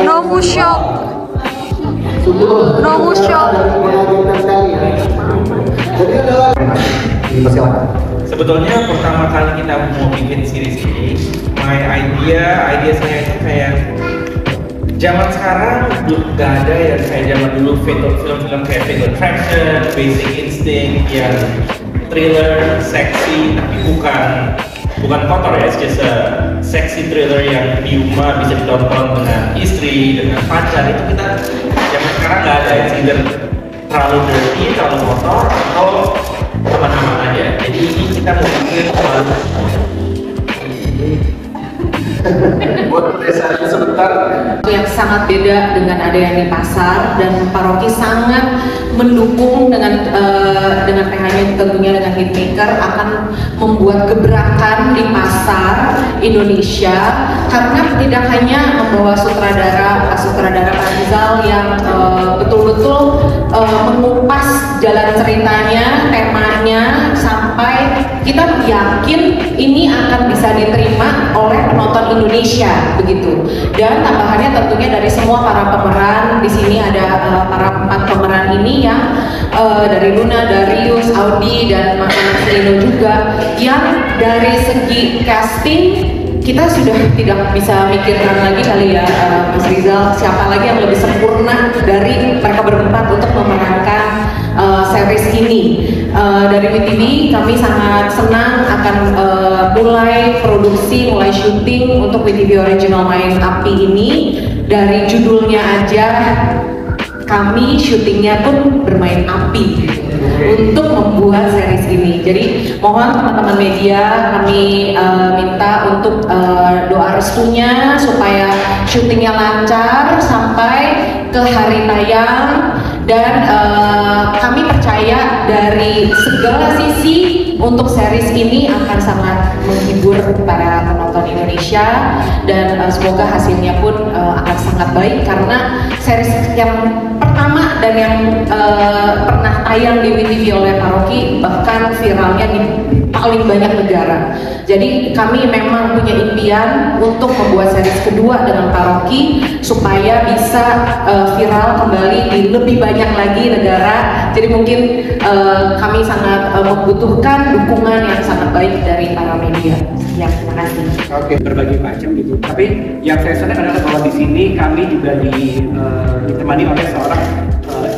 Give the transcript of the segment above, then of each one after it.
Nomu shock. Nomu shock. Sebetulnya pertama kali kita mau bikin series ini, idea saya itu kayak zaman sekarang gak ada yang kayak zaman dulu film-film kayak Fatal Attraction, Basic Instinct yang thriller, seksi, tapi bukan kotor ya, it's just a sexy thriller yang di rumah bisa ditonton dengan istri, dengan pacar. Itu kita zaman sekarang nggak ada, it's either terlalu dirty, terlalu kotor, atau aman-aman aja. Jadi ini kita mau bikin buat penesannya sebentar. Yang sangat beda dengan ada yang di pasar, dan Paroki sangat mendukung dengan PH-nya tentunya dengan Hitmaker akan membuat gebrakan di pasar Indonesia, karena tidak hanya membawa sutradara Pak Rizal yang betul-betul mengupas jalan ceritanya, temanya, sampai kita yakin ini akan bisa diterima oleh penonton Indonesia begitu. Dan tambahannya tentunya dari semua para pemeran di sini ada para 4 pemeran ini yang dari Luna, Darius, Audi, dan Mas Lino juga, yang dari segi casting kita sudah tidak bisa mikirkan lagi kali ya, Mas Rizal, siapa lagi yang lebih sempurna dari mereka berempat untuk memerankan series ini. Dari WTV kami sangat senang akan mulai produksi, mulai syuting untuk WTV Original Main Api ini. Dari judulnya aja kami syutingnya pun bermain api untuk membuat series ini. Jadi mohon teman-teman media, kami minta untuk doa restunya supaya syutingnya lancar sampai ke hari tayang. Dan kami percaya dari segala sisi untuk series ini akan sangat menghibur para penonton Indonesia, dan semoga hasilnya pun akan sangat baik, karena series yang pertama dan yang pernah tayang di WTV oleh Paroki bahkan viralnya di paling banyak negara. Jadi kami memang punya impian untuk membuat series kedua dengan Paroki supaya bisa viral kembali di lebih banyak lagi negara. Jadi mungkin kami sangat membutuhkan dukungan yang sangat baik dari para media. Ya, terima kasih. Oke, berbagai macam gitu. Tapi yang saya senang adalah bahwa di sini kami juga ditemani oleh seorang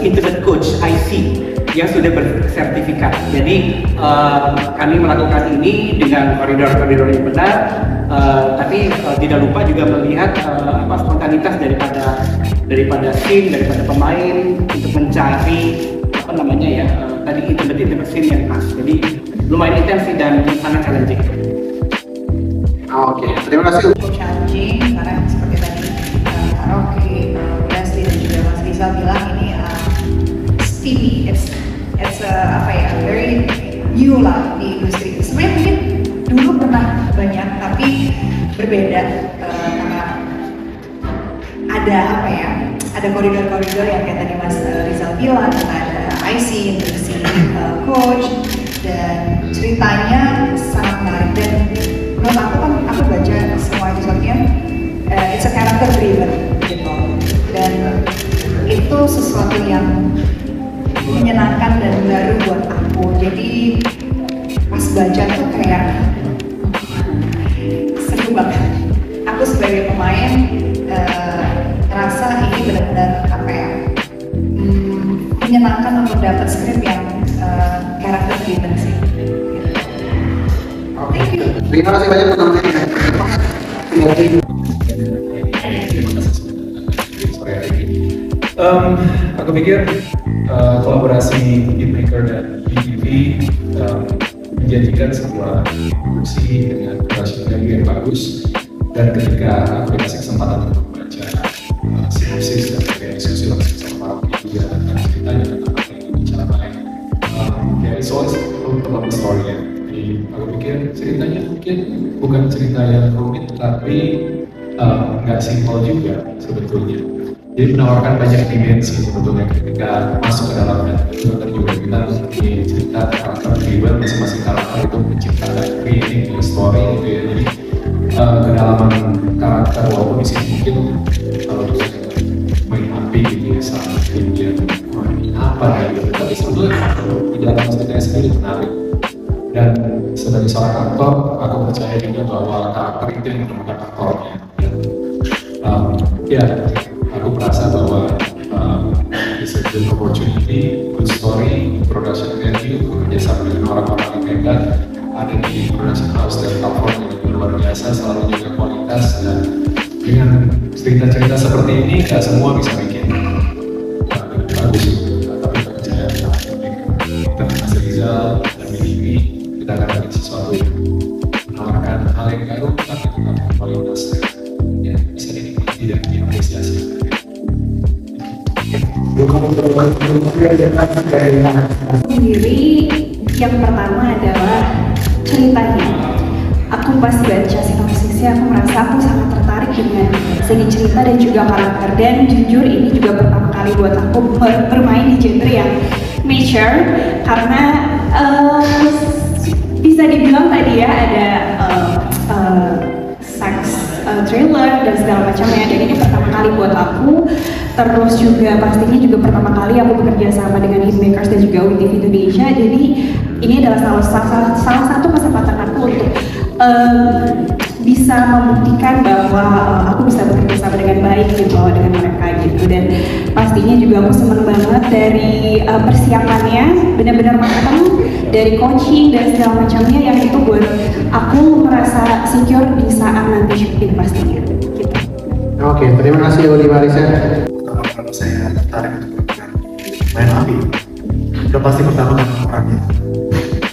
internet coach IC yang sudah bersertifikat. Jadi kami melakukan ini dengan koridor-koridor yang benar, tapi tidak lupa juga melihat spontanitas daripada scene, daripada pemain untuk mencari tadi intimate scene yang pas. Jadi lumayan intens dan sangat challenging. Oke, terima kasih. Challenging karena seperti tadi Paroki, Leslie dan juga Mas Rizal bilang ini steamy, it's very new lah di industri. Sebenarnya mungkin dulu pernah banyak tapi berbeda, karena ada koridor-koridor yang kayak tadi Mas Rizal bilang, ada IC, si coach, dan ceritanya sangat menarik. Dan menurut aku baca semua episode-nya, it's a character driven gitu, dan itu sesuatu yang menyenangkan dan baru buat aku. Jadi pas baca tuh kayak seru banget. Aku sebagai pemain ngerasa ini benar-benar menyenangkan untuk dapat skrip yang karakter driven sih. Thank you. Terima kasih banyak teman-teman. Aku pikir kolaborasi Hitmaker dan WTV menjanjikan sebuah produksi dengan rasional yang bagus, dan ketika aku dikasih kesempatan untuk membaca sinopsis dan diskusi langsung sama Paroki juga tentang ceritanya, tentang apa yang dibicarakan, it's always about the story ya. Jadi aku pikir ceritanya mungkin bukan cerita yang rumit, tapi nggak simpel juga sebetulnya. Jadi menawarkan banyak dimensi sebetulnya ketika masuk ke dalam dan juga kita memiliki cerita karakter driven, masing-masing karakter itu menciptakan creating a story gitu ya. Jadi kedalaman karakter walaupun di sini mungkin kalau seorang aktor, aku percaya juga bahwa karakter itu yang menemukan aktornya. Ya, aku merasa bahwa it's a good opportunity, good story, production value, bekerjasama dengan orang-orang yang hebat ada di production house dari California yang luar biasa, selalu jaga kualitas, dan dengan cerita-cerita seperti ini nggak semua bisa bikin bagus, tapi percaya kita Mas Rizal dan Mimi, kita akan bikin sesuatu yang menawarkan hal yang baru tapi tetap kualitas yang bisa dinikmati dan diapresiasi. Sendiri yang pertama adalah ceritanya. Aku pas baca sinopsisnya, aku merasa aku sangat tertarik dengan segi cerita dan juga karakter, dan jujur ini juga pertama kali buat aku bermain di genre yang mature, karena bisa dibilang tadi ya ada sex thriller dan segala macamnya, dan ini pertama kali buat aku. Terus juga pastinya juga pertama kali aku bekerja sama dengan Hitmakers dan juga WeTV Indonesia, jadi ini adalah salah satu kesempatan aku untuk bisa membuktikan bahwa aku bisa bekerja sama dengan baik gitu dengan mereka gitu. Dan pastinya juga aku senang banget dari persiapannya, benar-benar matang, dari coaching dan segala macamnya, yang itu buat aku merasa secure di saat nanti syuting pastinya gitu. Oke, terima kasih Uli Marisa. Kalau saya tertarik untuk berperan Main Api, udah pasti pertama kan orangnya.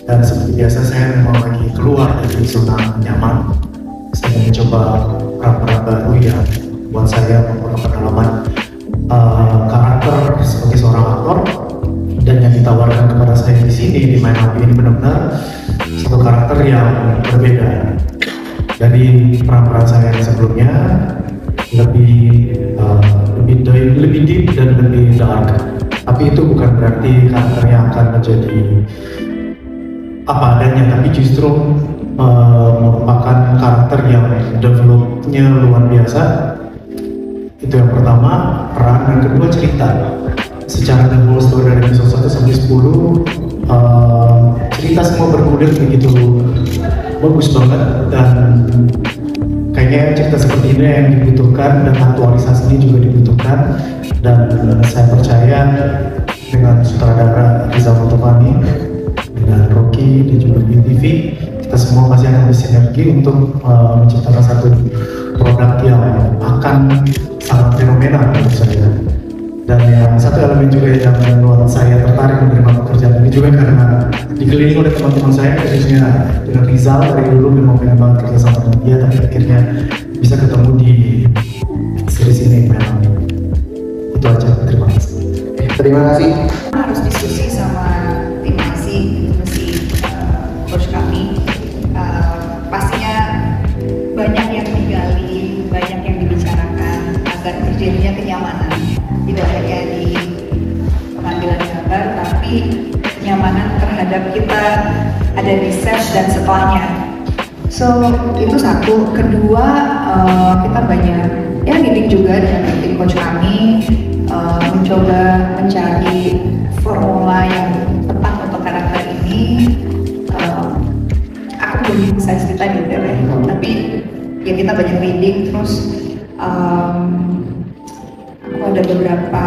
Dan seperti biasa saya memang lagi keluar dari zona nyaman. Saya mencoba peran-peran baru yang buat saya memperoleh pengalaman karakter sebagai seorang aktor, dan yang ditawarkan kepada saya di sini di Main Api ini benar-benar satu karakter yang berbeda dari peran-peran saya yang sebelumnya, lebih deep dan lebih dark. Tapi itu bukan berarti karakter yang akan menjadi apa adanya, tapi justru merupakan karakter yang developnya luar biasa. Itu yang pertama, peran, dan kedua cerita. Secara the whole story dari episode 1 sampai 10, cerita semua bergulir begitu bagus banget, dan kayaknya cerita seperti ini yang dibutuhkan, dan aktualisasinya juga dibutuhkan. Dan saya percaya dengan sutradara Rizal Motovani, dengan Rocky dan juga WeTV, kita semua pasti akan bersinergi untuk menciptakan satu produk yang akan sangat fenomenal menurut saya. Dan yang satu elemen juga yang membuat saya tertarik menerima pekerjaan ini juga karena dikelilingi oleh teman-teman saya, khususnya dengan Rizal. Dari dulu memang pengen banget kerja sama dengan dia, tapi akhirnya bisa ketemu di series ini. Itu aja, terima kasih. Terima kasih. Harus diskusi sama tim IC, mesti coach kami. Pastinya banyak yang digali, banyak yang dibicarakan agar terjadinya kenyamanan, tidak hanya di pengambilan gambar, tapi kenyamanan terhadap kita ada di set dan setelahnya. So itu satu. Kedua, kita banyak ya meeting juga dengan tim coach kami, mencoba mencari formula yang tepat untuk karakter ini. Aku belum bisa cerita detail ya, tapi ya kita banyak reading. Terus aku ada beberapa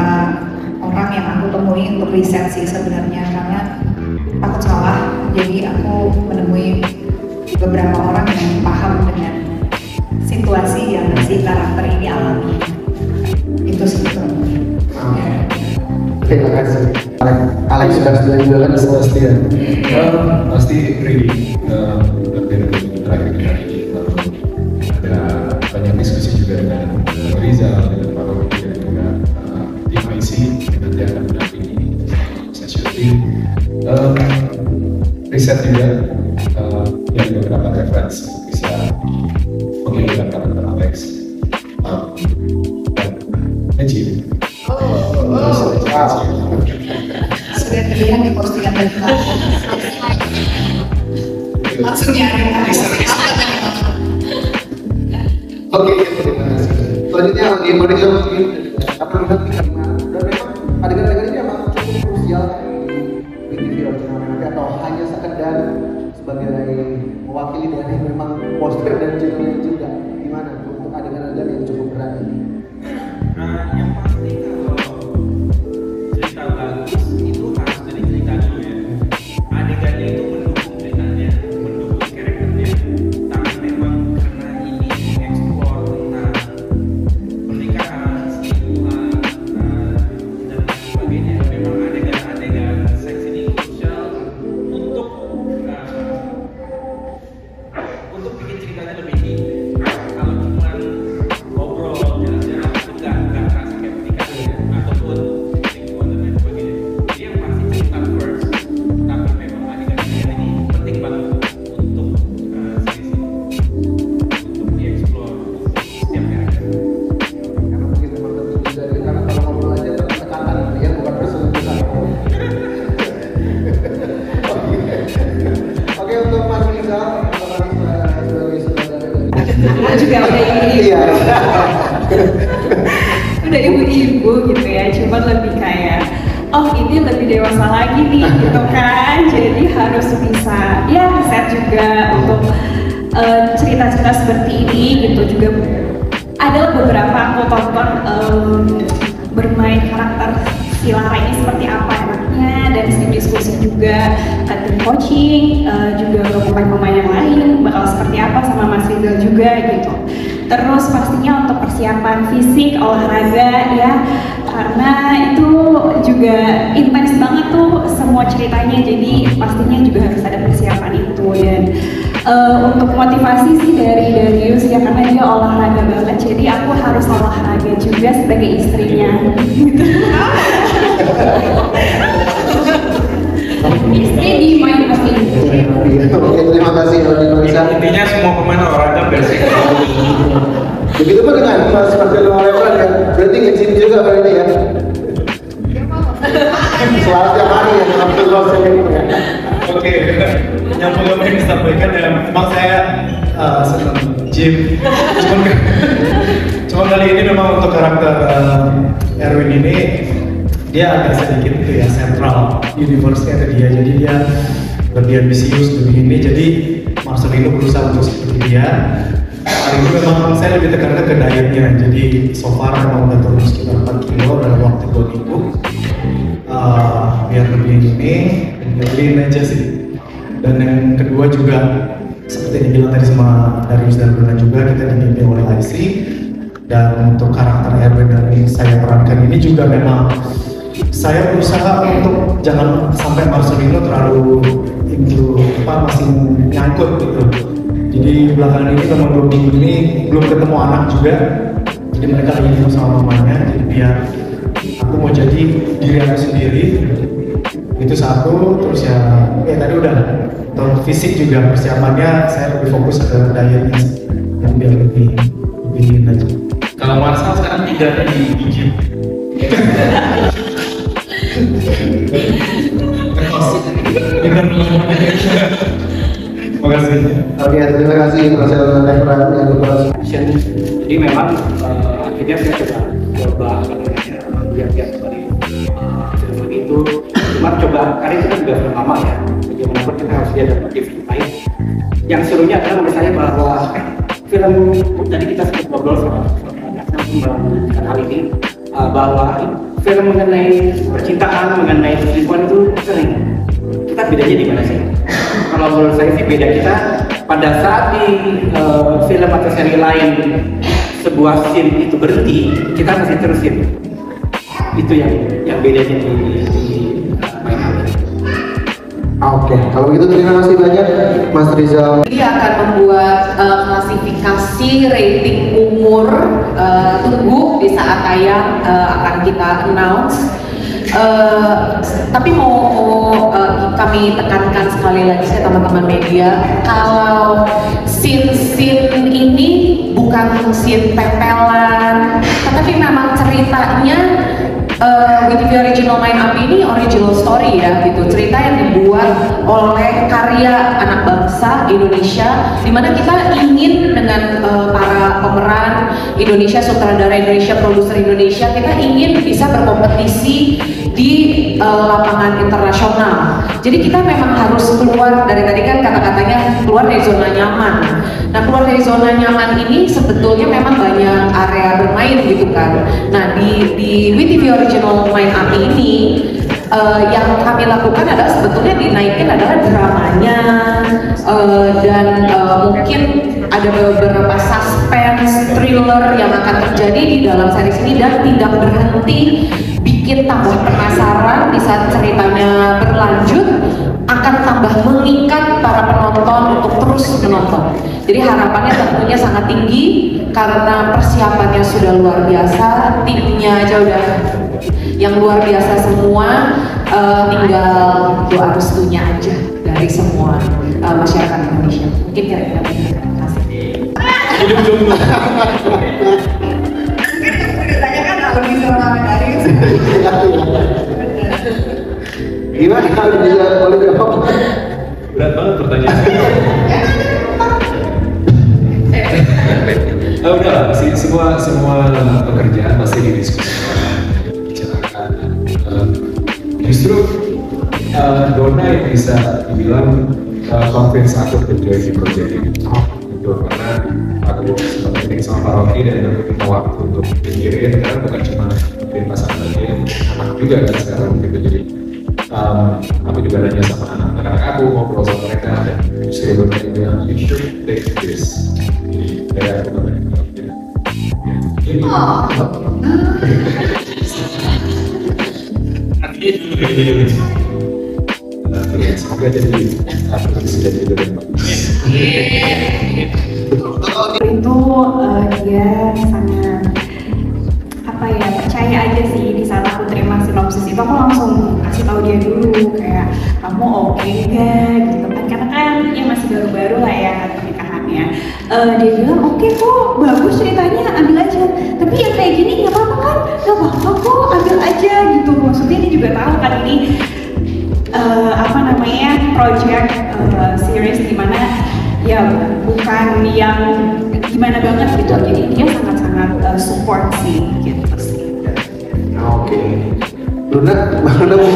orang yang aku temui untuk riset sih sebenarnya, karena takut salah. Jadi aku menemui beberapa orang yang paham dengan situasi yang si karakter ini alami. Itu sebetulnya. Terima kasih. Alex sudah setuju kan? Sebastian, pasti ready. Dari terakhir kita ini ada banyak diskusi juga dengan Rizal, dengan Pak Rocky, dan juga tim IC yang nanti akan mendampingi proses syuting. Riset juga yang beberapa referensi bisa mengingatkan karakter Alex dan Najib. Sudah terlihat di postingan dari langsung nyari. Oke, terima kasih. Selanjutnya di Indonesia mungkin apa lihat karena dan memang adegan-adegan ini memang cukup krusial di TV original, atau hanya sekedar sebagai mewakili dari memang poster dan judulnya juga. Gimana tuh untuk adegan-adegan yang cukup berat? Yang pasti kalau cerita bagus itu harus dari cerita dulu ya. Adegannya itu mendukung ceritanya, mendukung karakternya. Tapi memang karena ini mengeksplor tentang pernikahan, selingkuhan, dan lain sebagainya, memang adegan-adegan seks ini krusial untuk bikin ceritanya lebih deep. Kalau cuma ngobrol jalan-jalan itu nggak terasa kayak pernikahan ya, ataupun selingkuhan dan lain sebagainya. Jadi yang pasti cerita first, tapi memang adegan-adegan ini penting banget untuk series ini, untuk dieksplor setiap karakter. Karena mungkin memang tentu dari karena kalau ngobrol aja tekanan ya, bukan perselingkuhan. Oke, untuk Mas Rizal, sebagai saudara Aku juga udah ibu-ibu. Iya. Udah ibu-ibu gitu ya, cuman lebih kayak oh ini lebih dewasa lagi nih gitu kan, jadi harus bisa ya riset juga untuk cerita-cerita seperti ini gitu. Juga ada beberapa aku tonton bermain karakter si Lara ini seperti apa enaknya, dan sering diskusi juga tim coaching, juga pemain-pemain yang lain bakal seperti apa sama Mas Rizal juga gitu. Terus pastinya untuk persiapan fisik, olahraga ya, karena itu juga intens banget tuh semua ceritanya, jadi pastinya juga harus ada persiapan itu. Dan untuk motivasi sih dari Darius ya, karena dia olahraga banget, jadi aku harus olahraga juga sebagai istrinya gitu. Istri di main mesin. Oke, terima kasih Rodi Nurisa. Intinya semua pemain olahraga basic. Begitu pun dengan Mas Marcelo Levan kan, berarti nge-gym juga berarti ya? Selalu tiap hari ya, hampir proses ini ya. Oke, yang mau kami sampaikan ya, memang saya senang gym. Cuma kali ini memang untuk karakter Erwin ini dia agak sedikit itu ya sentral universe-nya ke dia, jadi dia lebih ambisius lebih ini, jadi Marcelino berusaha untuk seperti dia. Hari ini memang saya lebih tekankan ke dietnya, jadi so far memang udah turun sekitar 4 kilo dalam waktu 2 minggu. Biar lebih ini, lebih lean aja sih. Dan yang kedua juga seperti yang dibilang tadi sama Darius dan Bruna juga, kita dibimbing oleh IC. Dan untuk karakter Erwin dan saya perankan ini juga memang saya berusaha untuk jangan sampai Marcelino terlalu itu masih nyangkut gitu. Jadi belakangan ini memang 2 minggu ini belum ketemu anak juga, jadi mereka lagi ketemu sama mamanya. Jadi biar aku mau jadi diri aku sendiri, itu satu. Terus ya tadi udah untuk fisik juga persiapannya saya lebih fokus ke dietnya yang biar lebih lean aja. Kalau Marcel sekarang tinggalnya di gym. Terima kasih. Oke, terima kasih Marcelo Levan yang berkolaborasi. Jadi memang akhirnya saya coba lihat-lihat dari film itu, cuma coba karena itu kan juga film lama ya, bagaimanapun kita harus lihat dari motif lain. Yang serunya adalah menurut saya bahwa film tadi kita sempat ngobrol sama hal ini, bahwa film mengenai percintaan, mengenai selingkuhan itu sering. Kita bedanya di mana sih? Kalau menurut saya sih beda kita pada saat di film atau seri lain sebuah scene itu berhenti, kita masih terusin. Itu yang bedanya di main film. Oke, kalau begitu terima kasih banyak Mas Rizal. Dia akan membuat klasifikasi rating umur, tunggu di saat tayang akan kita announce. Tapi mau kami tekankan sekali lagi saya teman-teman media, kalau scene-scene ini bukan scene tempelan, tetapi memang ceritanya with the original line up ini original story ya gitu, cerita yang dibuat oleh karya anak bangsa bangsa Indonesia, di mana kita ingin dengan para pemeran Indonesia, sutradara Indonesia, produser Indonesia, kita ingin bisa berkompetisi di lapangan internasional. Jadi kita memang harus keluar dari, tadi kan kata-katanya keluar dari zona nyaman. Nah, keluar dari zona nyaman ini sebetulnya memang banyak area bermain gitu kan. Nah, di WeTV Original Main Api ini yang kami lakukan adalah sebetulnya dinaikin adalah dramanya, dan mungkin ada beberapa suspense, thriller yang akan terjadi di dalam series ini, dan tidak berhenti bikin tambah penasaran di saat ceritanya berlanjut, akan tambah mengikat para penonton untuk terus menonton. Jadi harapannya tentunya sangat tinggi karena persiapannya sudah luar biasa, timnya aja udah yang luar biasa semua, tinggal doa restunya aja dari semua masyarakat Indonesia. Mungkin kira-kira begitu. Terima kasih. Hidup jomblo. Ditanyakan lebih sama dari Gimana kalau bisa boleh jawab? Berat banget pertanyaannya. Udah, semua pekerjaan pasti didiskusikan, dibicarakan. Justru Donna yang bisa dibilang convince aku untuk join di project ini. Gitu, karena aku sempat meeting sama Pak Rocky dan aku minta waktu untuk pikirin, karena bukan cuma pikirin pasangan aja, anak juga kan sekarang gitu. Jadi aku juga nanya sama anak-anak aku, ngobrol sama mereka, dan justru mereka bilang, you should take this. Jadi dari aku bilang, ini semoga jadi aku bisa jadi lebih bagus. Itu dia sangat apa ya, percaya aja sih. Di saat aku terima sinopsis itu aku langsung kasih tahu dia dulu kayak, kamu oke gak gitu kan, karena kan ya masih baru-baru lah ya pernikahannya. Dia bilang oke kok, bagus ceritanya, ambil aja, tapi yang kayak gini nggak apa-apa kan, nggak apa-apa kok, ambil aja gitu. Maksudnya dia juga tahu kan ini apa namanya, project series dimana ya bukan yang gimana banget gitu, jadi dia sangat-sangat support sih gitu sih. Oke. Luna, mana mau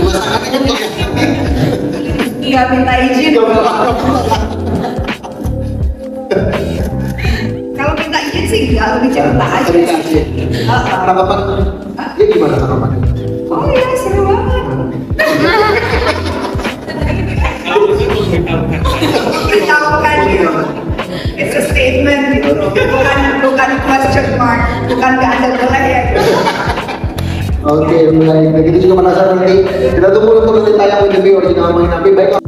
masakannya tuh? Iya, minta izin. Kalau minta izin sih nggak, lebih cerita aja. Cerita aja. Tanggapan dia gimana tanggapannya? Oh iya, seru banget. Beritahukan gitu. It's a statement gitu, bukan question mark, bukan nggak ada boleh ya. Oke, baik. Begitu juga penasaran nanti. Kita tunggu untuk nanti tayang WeTV Original Main Api. Baik.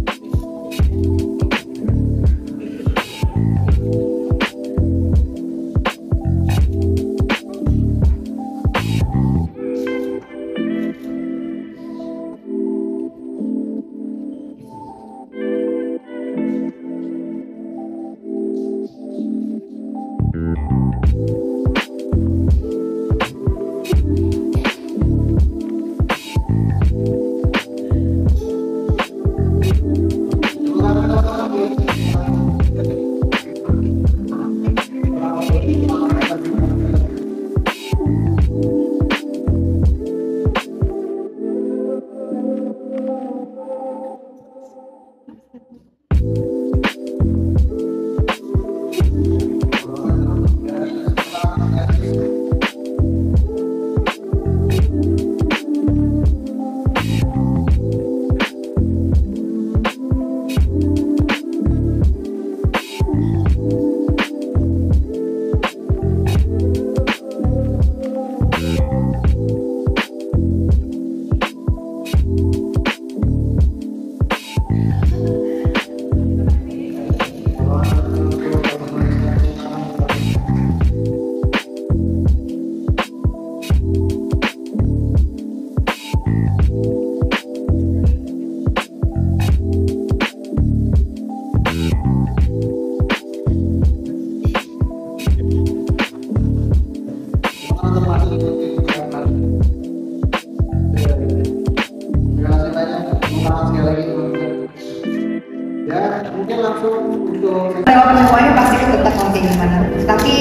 semuanya pasti kebetulan mau kayak gimana. Tapi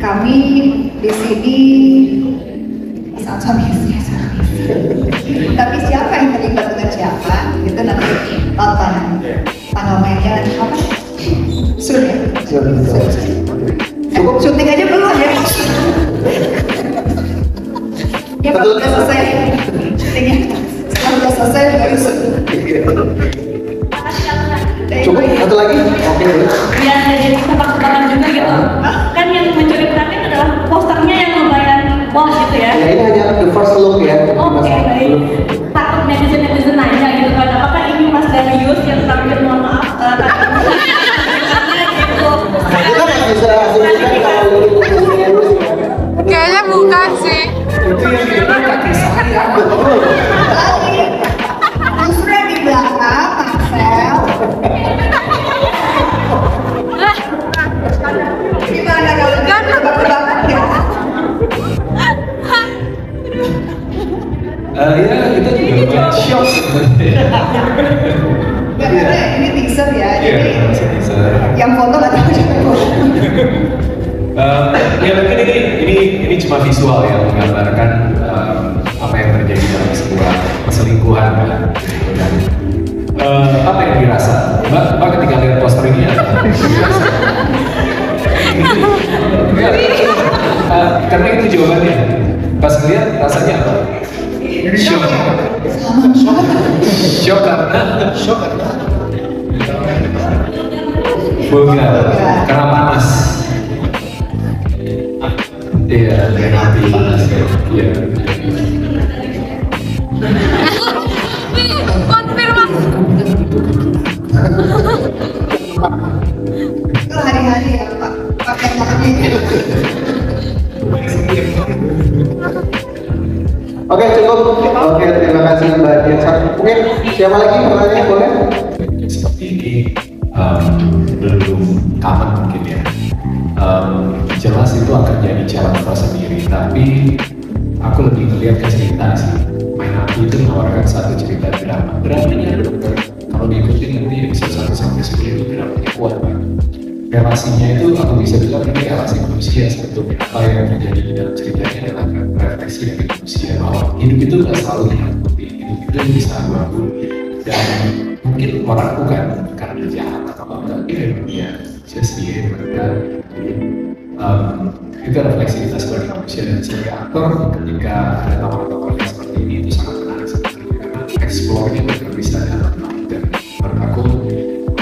kami di sini sama istri. Tapi siapa yang terlibat dengan siapa itu nanti tonton tanggal mainnya apa? Soon ya? Cukup syuting aja belum ya? Ya kalau udah selesai syutingnya, setelah udah selesai baru Cukup, satu lagi? Oke. Biar jadi tebak-tebakan juga gitu. Kan yang mencuri perhatian adalah posternya yang lumayan wow gitu ya. Ya ini hanya the first look ya. Oke, baik. Takut netizen nanya gitu kan, apakah ini Mas Darius yang tampil mohon maaf gitu. Kita nggak bisa asumsikan kalau Kayaknya bukan sih. Itu yang di depan kaki saya. justru yang di belakang Marcel. Gimana kalau tebak-tebakan ya? Ya kita juga lumayan shock sebenarnya. Ya karena ini teaser ya, Iya, jadi masih bisa. yang foto nggak tahu siapa yang foto. Ya mungkin ini cuma visual ya, menggambarkan apa yang terjadi dalam sebuah perselingkuhan kan. Dan apa yang dirasa? Mbak ketika lihat poster ini apa? Karena itu jawabannya. Pas lihat rasanya apa? Shock. Shock karena vulgar, karena panas. Iya, kayak api panas ya. Iya. Konfirmasi. Itu hari-hari ya Pak, pakai kaki. Oke, cukup. Oke, terima kasih Mbak Dian. Mungkin siapa lagi pertanyaan boleh? Seperti ini belum common mungkin ya. Jelas itu akan jadi challenge tersendiri, tapi aku lebih melihat ke cerita sih. Main Api itu menawarkan satu cerita drama. Dramanya benar-benar kalau diikutin nanti episode 1 sampai 10 itu dramanya kuat banget. Relasinya itu aku bisa bilang ini relasi manusia sebetulnya. Apa yang terjadi di dalam ceritanya adalah refleksi dari manusia bahwa hidup itu nggak selalu dihadapi, hidup itu bisa abu-abu dan mungkin orang bukan karena jahat atau apa, tapi memang dia just mereka. Itu refleksi kita sebagai manusia dan sebagai aktor ketika ada tawaran-tawaran seperti ini itu sangat menarik sebetulnya karena explore-nya benar bisa dalam dan menurut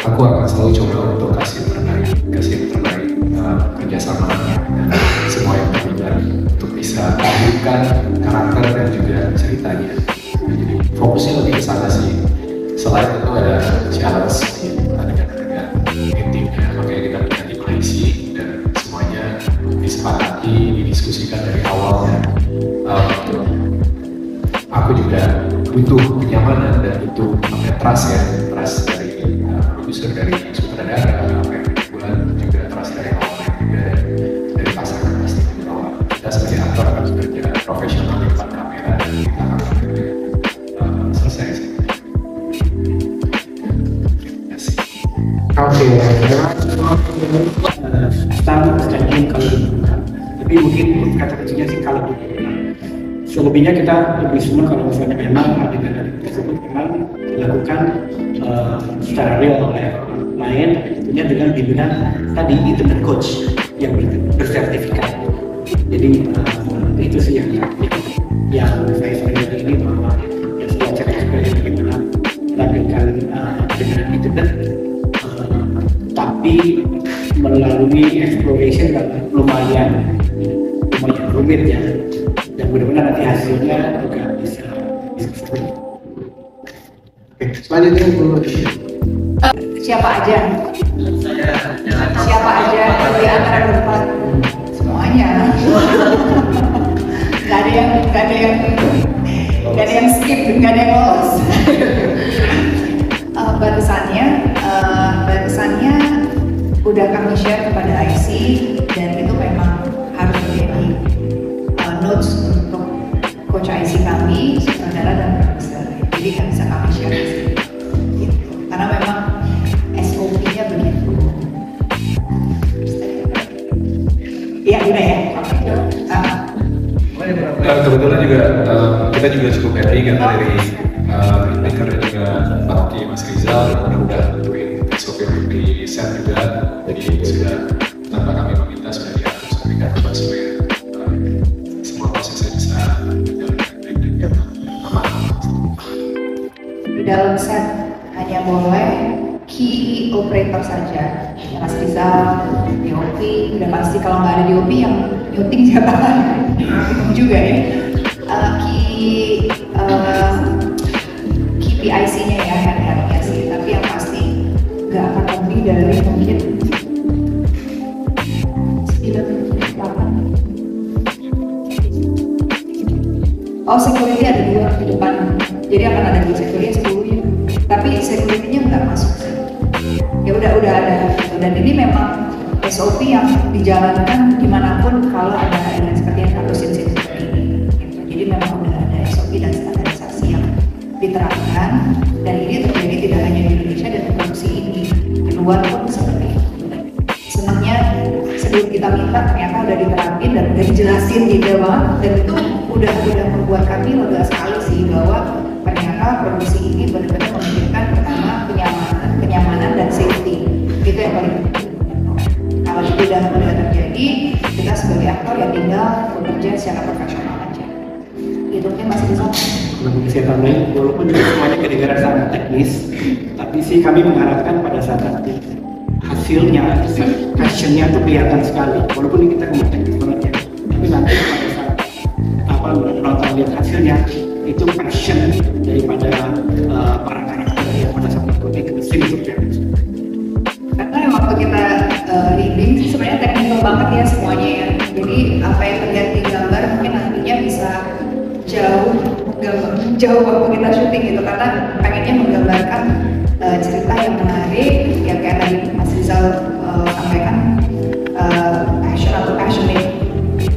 aku akan selalu coba untuk kasih yang terbaik kerjasama dan semua yang terlibat untuk bisa hadirkan karakter dan juga ceritanya. Jadi fokusnya lebih ke sana sih. Selain itu ada challenge dengan timnya, makanya kita punya tim IC dan semuanya disepakati, didiskusikan dari awal dan aku juga butuh kenyamanan dan butuh trust dari produser, dari sutradara, apa yang bulan juga trust dari awal juga dari pasangan pasti bahwa kita sebagai aktor akan bekerja profesional di depan kamera dan kita akan selesai sih. Oke, stadium kalau tapi mungkin kata kuncinya sih kalau selebihnya kita lebih senang kalau misalnya memang adegan tersebut memang dilakukan secara real oleh orang lain, tentunya dengan bimbingan tadi internet coach yang bersertifikat. Jadi itu sih yang saya sebenarnya ini bahwa yang saya ceritakan bagaimana melakukan dengan internet. Tapi melalui exploration kan lumayan rumit ya, dan mudah-mudahan nanti hasilnya juga bisa seperti. Selanjutnya Siapa aja? Siapa aja di antara berempat? Semuanya. Gak ada yang skip, gak ada yang lolos. Batasannya udah kami share kepada IC dan itu memang harus menjadi notes untuk coach IC kami, sutradara dan produser. Jadi kan bisa kami share di sini. Gitu. Karena memang SOP-nya begitu. Kebetulan juga kita juga cukup happy karena dari Maker dan juga Paroki Mas Rizal udah nentuin SOP untuk di set juga, jadi sudah tanpa kami meminta sudah diatur sedemikian rupa supaya semua prosesnya bisa berjalan dengan baik dan aman. Di dalam set hanya boleh key operator saja, Mas Rizal, DOP, udah pasti kalau nggak ada DOP yang nyuting siapa juga ya. Key PIC-nya ya, head-headnya sih, tapi yang pasti nggak akan lebih dari mungkin 9-8. Oh, security ada 2 di depan, jadi akan ada 2 security 10 ya, tapi security-nya nggak masuk sih. Ya udah ada gitu. Dan ini memang SOP yang dijalankan dimanapun kalau ada event seperti yang harus seperti ini gitu. Jadi memang udah ada SOP dan standarisasi yang diterapkan, dan ini terjadi tidak hanya di Indonesia dan produksi ini, di luar pun seperti itu. Senangnya sebelum kita minta ternyata udah diterapin dan udah dijelasin detail banget, dan itu udah membuat kami lega sekali sih bahwa ternyata produksi ini benar-benar memikirkan pertama kenyamanan dan safety, itu yang paling penting. Kalau itu udah terjadi, kita sebagai aktor ya tinggal bekerja secara profesional aja. Itu mungkin masih bisa. Saya tambahin, walaupun juga semuanya kedengaran sangat teknis, tapi sih kami mengharapkan pada saat nanti hasilnya, passionnya itu kelihatan sekali. Walaupun ini kita ngomong teknis banget ya, tapi nanti pada saat penonton lihat hasilnya, itu passion daripada para karakter yang pada saat mengikuti ke scene itu kelihatan. Karena waktu kita reading sih sebenarnya teknikal banget ya semuanya ya. Jadi apa yang terlihat di gambar mungkin nantinya bisa jauh waktu kita syuting gitu, karena pengennya menggambarkan cerita yang menarik, yang kayak tadi Mas Rizal sampaikan, passion atau passionate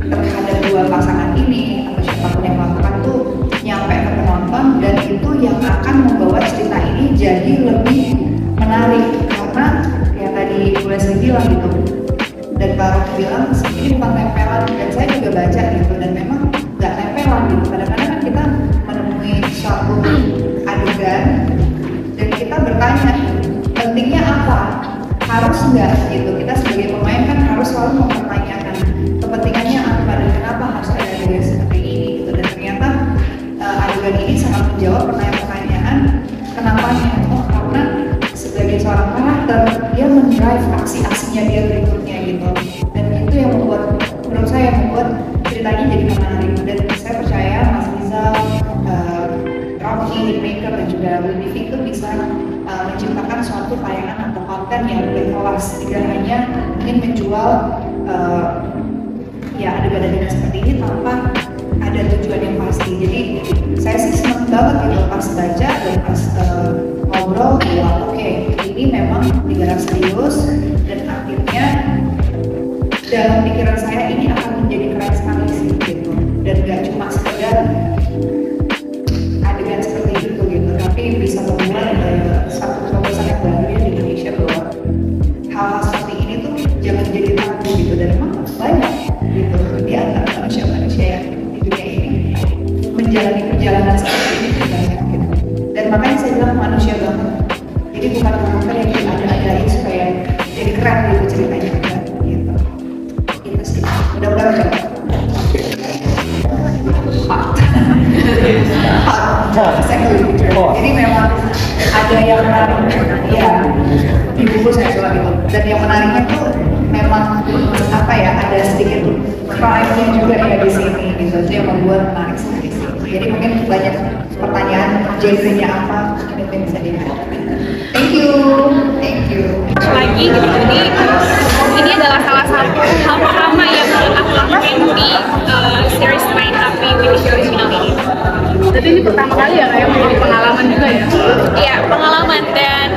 terhadap 2 pasangan ini atau siapapun yang melakukan tuh nyampe ke penonton, dan itu yang akan membawa cerita ini jadi lebih menarik. Karena kayak tadi Bu Leslie bilang gitu, dan Pak Rocky bilang ini bukan tempelan, dan saya juga baca gitu, dan memang nggak tempelan gitu. Kadang-kadang kan kita menemui suatu adegan dan kita bertanya pentingnya apa, harus nggak gitu. Kita sebagai pemain kan harus selalu mempertanyakan kepentingannya apa dan kenapa harus ada adegan seperti ini gitu. Dan ternyata adegan ini sangat menjawab pertanyaan-pertanyaan kenapanya. Oh, karena sebagai seorang karakter dia mendrive aksi-aksinya dia berikutnya gitu, dan itu yang membuat, menurut saya, membuat ceritanya jadi menarik. Dan saya percaya Mas Rizal, Rocky, Hitmaker, dan juga Willy itu bisa menciptakan suatu tayangan atau konten yang berkelas, tidak hanya ingin menjual ya adegan-adegan seperti ini tanpa ada tujuan yang pasti. Jadi saya sih senang banget gitu pas baca dan pas ngobrol bahwa oke, ini memang digarap serius, dan akhirnya dalam pikiran saya ini akan menjadi keren sekali sih gitu, dan gak cuma sekedar adegan seperti itu gitu, tapi bisa membuat satu terobosan yang baru di Indonesia bahwa hal-hal seperti ini tuh jangan jadi tabu gitu, dan memang banyak gitu di antara manusia-manusia yang di dunia ini menjalani perjalanan seperti ini tuh banyak gitu. Dan makanya saya bilang manusia banget, jadi bukan karakter yang diada-adain supaya jadi keren gitu ceritanya gitu. Itu sih, mudah-mudahan jawab. Jadi memang ada yang menarik ya di buku saya coba gitu, dan yang menariknya tuh memang apa ya, ada sedikit crime-nya juga ya di sini gitu, itu yang membuat menarik sekali sih. Jadi mungkin banyak pertanyaan genre-nya apa mungkin bisa dilihat. Thank you lagi gitu. Jadi ini adalah salah satu hal pertama yang aku lakukan di series main tapi Winnie original ini. Jadi ini pertama kali ya kayak menjadi pengalaman juga ya? Iya, pengalaman, dan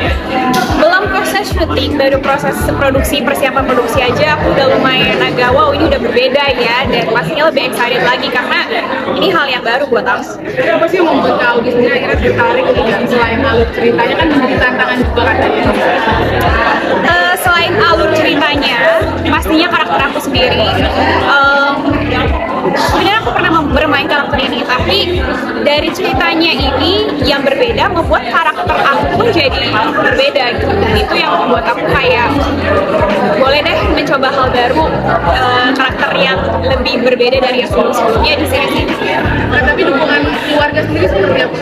belum proses syuting, baru proses produksi, persiapan produksi aja aku udah lumayan agak wow, ini udah berbeda ya, dan pastinya lebih excited lagi karena ini hal yang baru buat aku. Apa sih yang membuat kau di sini akhirnya tertarik dan selain alur ceritanya kan menjadi tantangan juga katanya? Selain alur ceritanya, pastinya karakter aku sendiri. sebenarnya aku pernah bermain karakter ini, tapi dari ceritanya ini yang berbeda membuat karakter aku pun jadi berbeda gitu. Dan itu yang membuat aku kayak boleh deh mencoba hal baru, karakter yang lebih berbeda dari yang sebelumnya di series ini. Nah, tapi dukungan keluarga sendiri seperti apa?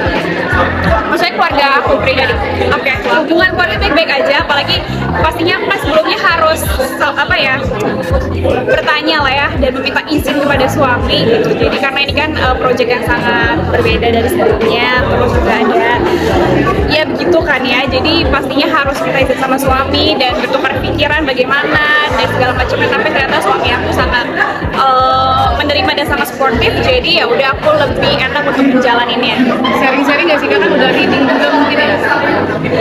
Maksudnya keluarga aku pribadi. Oke, hubungan keluarga baik-baik aja, apalagi pastinya pas sebelumnya harus apa ya, bertanya lah ya dan meminta izin kepada suami gitu. Jadi karena ini kan proyek yang sangat berbeda dari sebelumnya, terus juga ada ya begitu kan ya. Jadi pastinya harus minta izin sama suami dan bertukar pikiran bagaimana dan segala macamnya. Tapi ternyata suami aku sangat menerima dan sangat sportif. Jadi ya udah aku lebih enak untuk menjalaninnya. Sharing-sharing nggak sih, karena udah reading juga mungkin ya?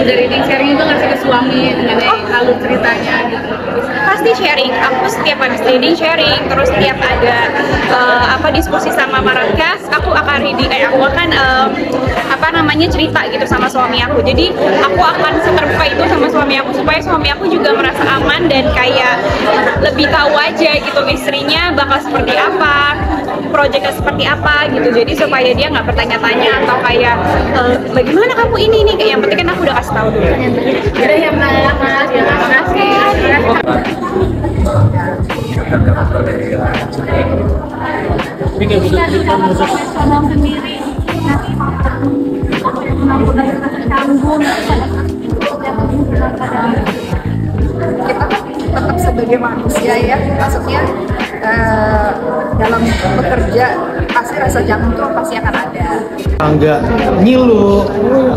Udah reading, sharing juga nggak sih ke suami mengenai alur ceritanya gitu? Pasti sharing, aku setiap habis reading sharing, terus setiap ada diskusi sama Marangkas, aku akan reading, aku akan cerita gitu sama suami aku. Jadi aku akan seterbuka itu sama suami aku supaya suami aku juga merasa aman dan kayak lebih tahu aja gitu istrinya bakal seperti apa, proyeknya seperti apa gitu. Jadi supaya dia nggak bertanya-tanya atau kayak bagaimana kamu ini kayak yang penting kan aku udah kasih tahu dulu. Udah ya Mas, terima kasih. Sendiri kita tetap sebagai manusia ya, maksudnya dalam bekerja pasti rasa jangan tuh pasti akan ada. Nggak ngilu,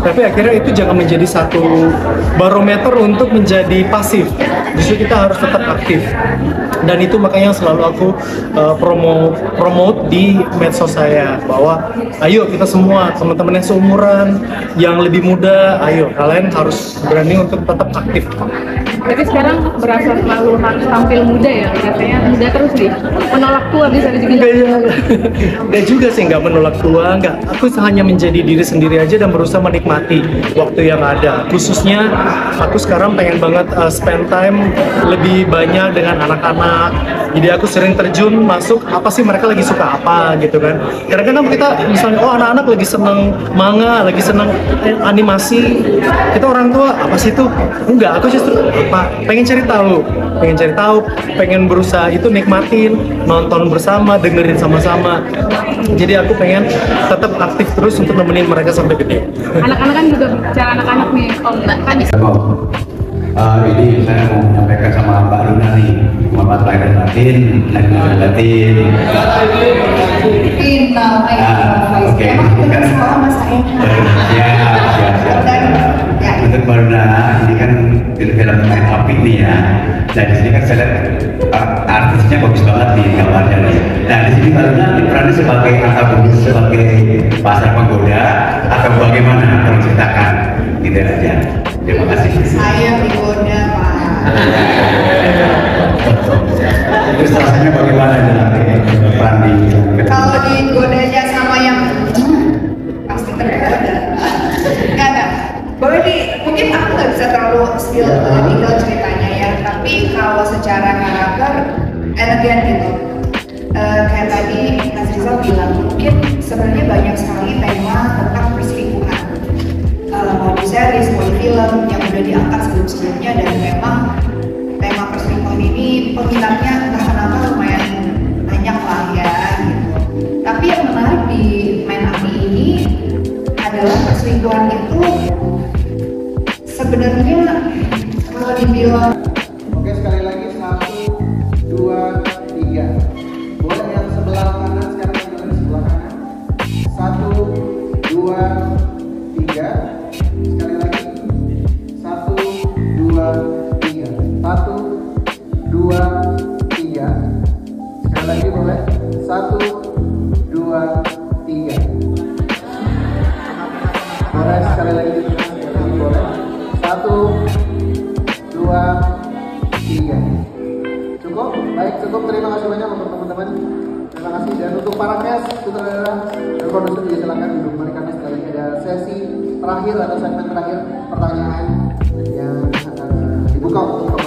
tapi akhirnya itu jangan menjadi satu barometer untuk menjadi pasif. Justru kita harus tetap aktif. Dan itu makanya selalu aku promote di medsos saya bahwa ayo kita semua teman-teman yang seumuran, yang lebih muda, ayo kalian harus berani untuk tetap aktif. Tapi sekarang berasa selalu harus tampil muda ya, katanya muda terus nih, menolak tua bisa juga. Enggak juga sih, nggak menolak tua, nggak. Aku hanya menjadi diri sendiri aja dan berusaha menikmati waktu yang ada. Khususnya aku sekarang pengen banget spend time lebih banyak dengan anak-anak. Jadi aku sering terjun masuk apa sih mereka lagi suka apa gitu kan. Kadang-kadang kita misalnya anak-anak lagi seneng manga, lagi seneng animasi, kita orang tua apa sih itu? Enggak, aku justru pengen cari tahu, pengen berusaha itu nikmatin, nonton bersama, dengerin sama-sama. Jadi aku pengen tetap aktif terus untuk nemenin mereka sampai gede. Anak-anak kan juga bicara anak-anak nih, Om kan. Ini saya mau menyampaikan sama Mbak Rina nih, Muhammad lahir Latin, oke. Untuk Mbak Rina, ini kan film main api nih ya. Nah di sini kan saya lihat artisnya bagus banget nih gambarnya nih. Nah di sini Mbak Rina perannya sebagai antagonis, sebagai pasar penggoda atau bagaimana? Tolong ceritakan, gitu aja. Terima kasih. Saya digoda Pak. Terus rasanya bagaimana nih peran di? Kalau digodanya sama yang pasti tergoda. Nggak. Mungkin aku nggak bisa terlalu detail ceritanya ya. Tapi kalau secara karakter, again gitu. Kayak tadi Mas Rizal bilang, mungkin sebenarnya banyak sekali tema tentang perselingkuhan. Mau di series, mau di film yang udah diangkat sebelum-sebelumnya, dan memang tema perselingkuhan ini peminatnya entah kenapa lumayan banyak lah ya gitu. Tapi yang menarik di Main Api ini adalah perselingkuhan itu sebenarnya kalau dibilang. Oke, sekali lagi 1, 2, 3. Boleh yang sebelah kanan sekarang yang sebelah kanan. 1, 2, 3. Sekali lagi 1, 2, 3. 1, 2, 3. Sekali lagi boleh 1, 2, 3. Boleh sekali lagi boleh 1, 2, 3. Cukup? Baik, cukup. Terima kasih banyak untuk teman-teman. Terima kasih. Dan untuk para cast, sutradara dan produser juga silakan duduk kembali. Kami sekali lagi ada sesi terakhir atau segmen terakhir pertanyaan yang dibuka untuk